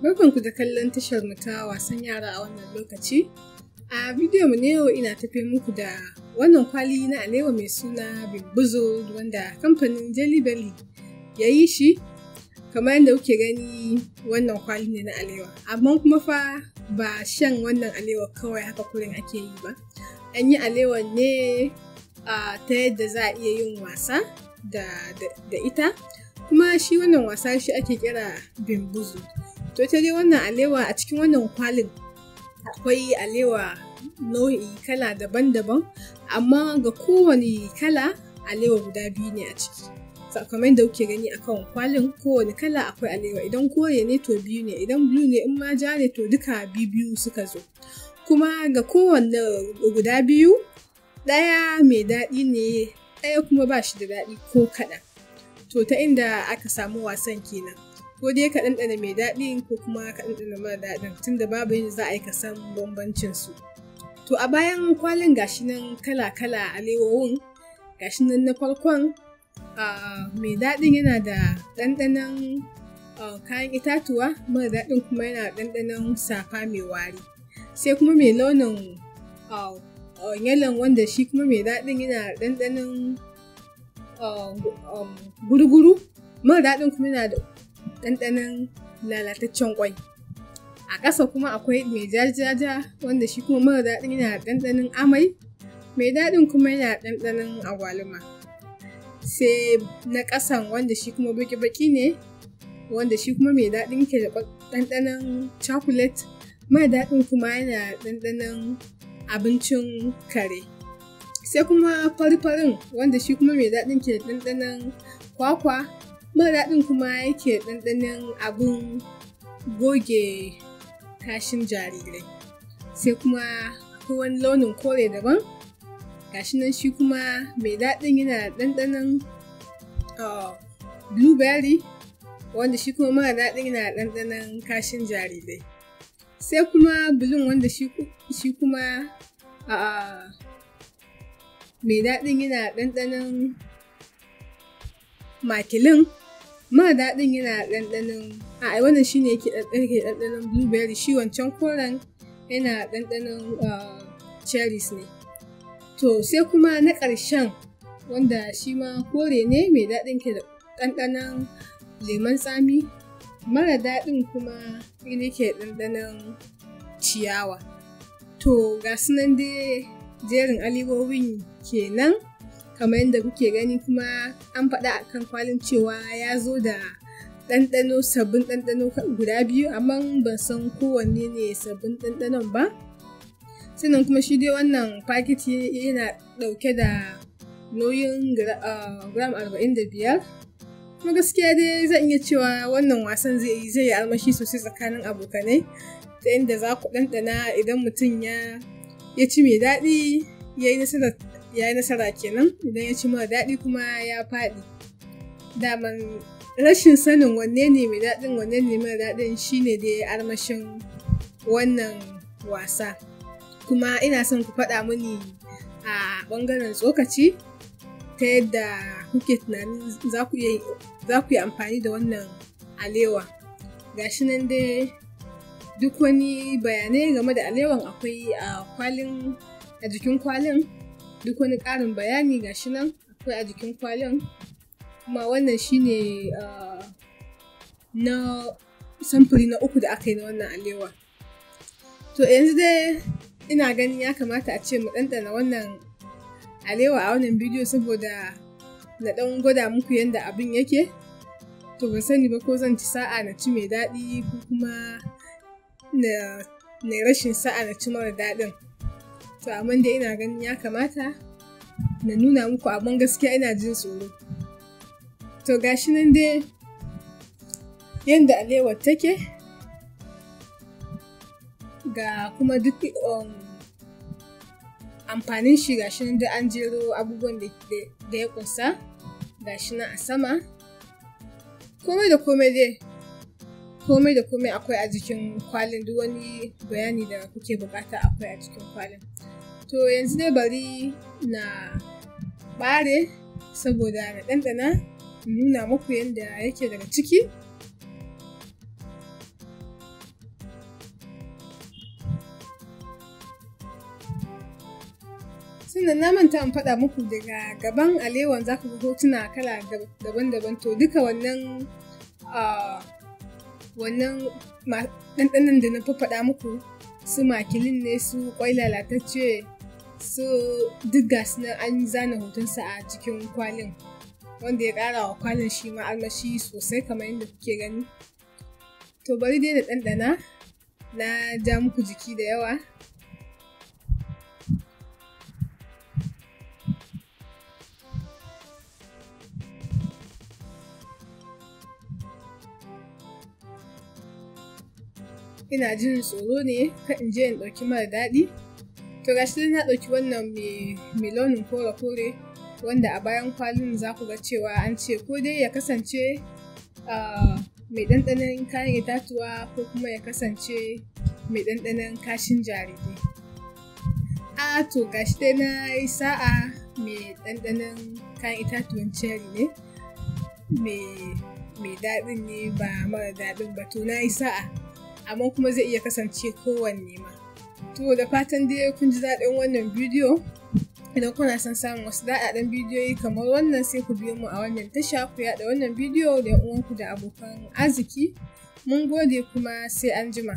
Barkanku da kallon tashar mu ta wasan yara a wannan lokaci. A bidiyon mu na yau ina tafe muku da wannan kwali na alewa mai suna Bimbuzo wanda kamfanin Jelly Belly ya yi shi. Kamar yadda kuke gani wannan kwali ne na alewa. Amma kuma fa ba shan wannan alewa kawai haka kurin ake yi ba. An yi alewa ne ta yadda za a iya yin wasa da ita. Kuma shi wannan wasa shi ake kira Bimbuzo. To ita dai wannan alewa a cikin wannan kwalin akwai alewa nau'i kala daban-daban, amma ga kowane kala alewa guda biyu ne a ciki. Kamar yadda kuke gani akan kwalin kowane kala akwai alewa, idan kore ne to biyu ne, idan blue ne in ma ja ne to duka biyu suka zo. Kuma ga kowane guda biyu ɗaya mai daɗi ne, ɗaya kuma ba shi da daɗi ko kaɗan. To ta inda aka samu wasan kenan. Ko dai ka ɗanɗana mai daɗi ko kuma ka ɗanɗana mara daɗin, tunda babu yadda za a yi ka san bambancin su. To a bayan kwalin gashi nan kala-kala alewowin, gashi nan na farkon mai daɗin yana da ɗanɗanon kayan itatuwa, mara daɗin kuma yana ɗanɗanon safa mai wari. Sai kuma mai launin yalon wanda shi kuma mai daɗin yana ɗanɗanon gurguru, mara daɗin kuma yana da ɗanɗanon lalataccen ƙwai. A ƙasa kuma akwai mai jajaja wanda shi kuma mara daɗin yana ɗanɗanon amai, mai daɗin kuma yana ɗanɗanon agwaluma. Sai na ƙasan wanda shi kuma baƙi-baƙi ne, wanda shi kuma mai daɗin ke da ɗanɗanon chocolate, mara daɗin kuma yana ɗanɗanon abincin kare. Sai kuma fari-farin wanda shi kuma mai daɗin ke da ɗanɗanon kwakwa, mara daɗin kuma yake ɗanɗanon abin goge kashin jarirai. Sai kuma akwai wani launin kore daban, gashi nan shi kuma mai daɗin yana ɗanɗanon blueberry, wanda shi kuma mara daɗin yana ɗanɗanon kashin jarirai. Sai kuma blue wanda shi kuma mai daɗin yana ɗanɗanon makilin, mara daɗin yana ɗanɗanon wannan shi ne yake ɗanɗanon blueberry, shi wancan koren yana ɗanɗanon cherries ne. To sai kuma na ƙarshen wanda shi ma kore ne, mai daɗin ke da ɗanɗanon lemon tsami, mara daɗin kuma yake ɗanɗanon ciyawa. To ga su nan dai jerin alewowin kenan kamar yadda kuke gani, kuma an faɗa a kan kwalin cewa ya zo da ɗanɗano, sabbin ɗanɗano guda biyu, amma ban san kowanne ne sabbin ɗanɗanon ba. Sannan kuma shi dai wannan fakiti yana ɗauke da nauyin gram 45. Kuma gaskiya dai zan iya cewa wannan wasan zai yi armashi sosai tsakanin abokanai, ta inda za ku ɗanɗana idan mutum ya ci mai daɗi ya yi nasara kenan, idan ya ci mara daɗi kuma ya faɗi. Daman rashin sanin wanne ne mai daɗin wanne ne mara daɗin shine dai armashin wannan wasa. Kuma ina son ku faɗa mini a ɓangaren tsokaci ta yadda kuke tunanin za ku yi amfani da wannan alewa. Gashi nan dai duk wani bayanai game da alewan akwai a jikin kwalin. Duk wani ƙarin bayani gashi nan akwai a jikin kwalin. Kuma wannan shine na samfuri na 3 da aka yi na wannan alewa. To yanzu dai ina ganin ya kamata a ce mu ɗanɗana wannan alewa a wannan bidiyo, saboda na ɗan gwada muku yadda abin yake. To ban sani ba ko zan ci sa'a na ci mai daɗi ko kuma na rashin sa'a na ci mara daɗin. To amma dai ina ganin ya kamata na nuna muku, amma gaskiya ina jin tsoro. To gashi nan dai yadda alewar take, ga kuma duk amfanin shi gashi nan da an jero abubuwan da ya kunsa gashi nan a sama. Komai da komai akwai a jikin kwalin, duk wani bayani da kuke bukata akwai a cikin kwalin. To yanzu dai bari na ɓare saboda na ɗanɗana, nuna muku yadda yake daga ciki. Sannan na manta in faɗa muku daga gaban alewan za ku ga hotuna kala daban-daban, to duka wannan ɗanɗanon da na faɗa muku su makilin ne, su ƙwai lalatacce, su duk gasu nan an zana hotonsa a cikin kwalin, wanda ya ƙara wa kwalin shi ma armashi sosai kamar yadda kuke gani. To bari dai da ɗanɗana, na ja muku jiki da yawa. Ina jin tsoro ne kan in je in ɗauki mara daɗi. To gashi dai na ɗauki wannan mai launin kore-kore, wanda a bayan kwalin za ku ga cewa an ce ko dai ya kasance mai ɗanɗanon kayan itatuwa ko kuma ya kasance mai ɗanɗanon kashin jarirai. To gashi dai na yi sa'a mai ɗanɗanon kayan itatuwan cherry ne, mai daɗin ne ba mara daɗin ba, to na yi sa'a. Amma kuma zai iya kasance kowanne ma. To da fatan dai kun ji daɗin wannan bidiyo. Idan kuna son samun wasu daɗaɗɗen bidiyoyi kamar wannan, sai ku biyo mu a wannan tasha, ku yaɗa wannan bidiyo da 'yan uwanku da abokan arziki. Mun gode kuma sai anjima.